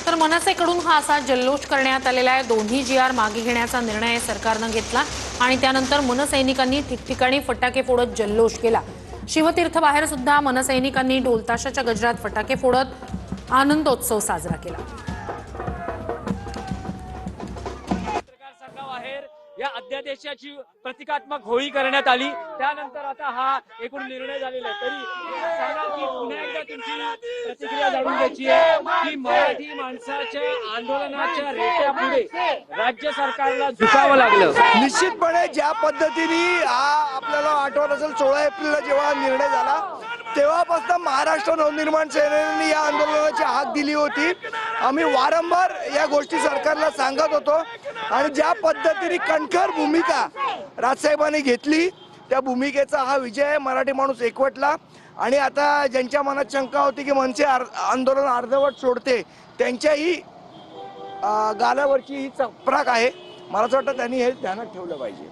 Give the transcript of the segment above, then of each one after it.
तर मनसेकडून हा असा जल्लोष करण्यात आलेला आहे। दोन्ही जी.आर मागे घेण्याचा निर्णय सरकारने घेतला आणि त्यानंतर मनसैनिकांनी ठिकठिकाणी फटाके फोडत जल्लोष केला। शिवतीर्थ बाहेर सुद्धा मनसैनिकांनी ढोलताशाच्या गजरात फटाके फोडत आनंदोत्सव साजरा केला। या अध्यादेशाची प्रतिकात्मक होळी करण्यात आली, त्यानंतर आता हा एकूण निर्णय झालेला आहे। तरी सांगा की पुन्हा एकदा तुमची प्रतिक्रिया जाणून घ्यायची आहे की मराठी माणसाच्या आंदोलनाच्या रेट्यापुढे राज्य सरकारला झुकावं लागलं। निश्चितपणे ज्या पद्धतीने आपल्याला आठवत असेल 16 एप्रिलला जेव्हा निर्णय झाला तेव्हापासून महाराष्ट्र नवनिर्माण सेनेने या आंदोलनाची हाक दिली होती। आम्ही वारंवार या गोष्टी सरकारला सांगत होतो आणि ज्या पद्धतीने कणखर भूमिका राजसाहेबांनी घेतली त्या भूमिकेचा हा विजय। मराठी माणूस एकवटला आणि आता ज्यांच्या मनात शंका होती की मनसे आंदोलन अर्धवट सोडते त्यांच्याही गालावरची ही चपराक आहे। मला असं वाटतं त्यांनी हे ध्यानात ठेवलं पाहिजे।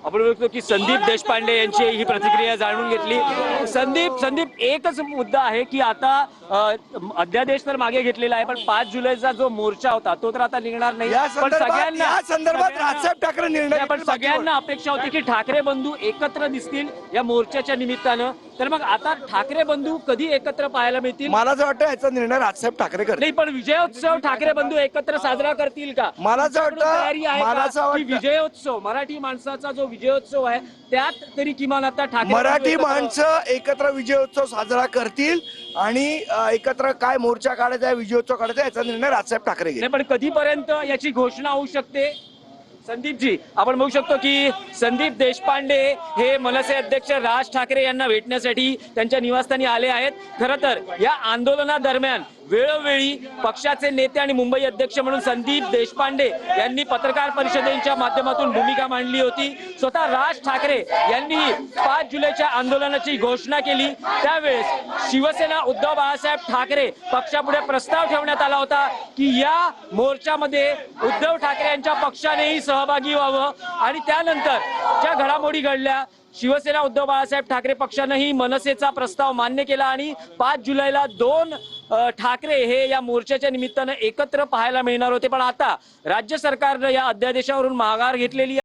आपण बघतो की संदीप देशपांडे यांची ही प्रतिक्रिया जाणून घेतली। संदीप एकच मुद्दा आहे की आता अध्यादेश तर मागे घेतलेला आहे, पण 5 जुलैचा जो मोर्चा होता तो तर आता निघणार नाही। पण संदर्भात राजसाहेब ठाकरे निर्णय, पण सगळ्यांना अपेक्षा होती की ठाकरे बंधू एकत्र दिसतील या मोर्चाच्या निमित्तानं। तर मग आता ठाकरे बंधू कधी एकत्र पाहायला मिळतील? मला असं वाटतं याचा निर्णय राजसाहेब ठाकरे करतील। नाही, पण विजयोत्सव ठाकरे बंधू एकत्र साजरा करतील का? मला असं वाटतं विजयोत्सव मराठी माणसाचा जो विजयोत्सव आहे त्यात तरी किमान आता ठाकरे मराठी माणसं एकत्र विजयोत्सव साजरा करतील आणि एकत्र काय मोर्चा काढायचा विजयोत्सव काढायचा याचा निर्णय राजसाहेब ठाकरे घेतील। पण कधीपर्यंत याची घोषणा होऊ शकते? संदीपजी, आपण बघू शकतो की संदीप देशपांडे हे मनसे अध्यक्ष राज ठाकरे यांना भेटण्यासाठी त्यांच्या निवासस्थानी आले आहेत। खरं तर या आंदोलनादरम्यान वेळोवेळी पक्षाचे नेते आणि मुंबई अध्यक्ष म्हणून संदीप देशपांडे यांनी पत्रकार परिषदेच्या माध्यमातून भूमिका मांडली होती। स्वतः राज ठाकरे यांनी 5 जुलैच्या आंदोलनाची घोषणा केली। त्यावेळेस शिवसेना उद्धव बाळासाहेब ठाकरे पक्षापुढे प्रस्ताव ठेवण्यात आला होता की या मोर्चामध्ये उद्धव ठाकरे यांच्या पक्षानेही सहभागी व्हावं आणि त्यानंतर ज्या घडामोडी घडल्या शिवसेना उद्धव बाळासाहेब ठाकरे पक्षानेही मनसेचा प्रस्ताव मान्य केला आणि 5 जुलैला 2 ठाकरे हे या मोर्चाच्या निमित्तानं एकत्र पाहायला मिळणार होते। पण आता राज्य सरकारनं या अध्यादेशावरून माघार घेतलेली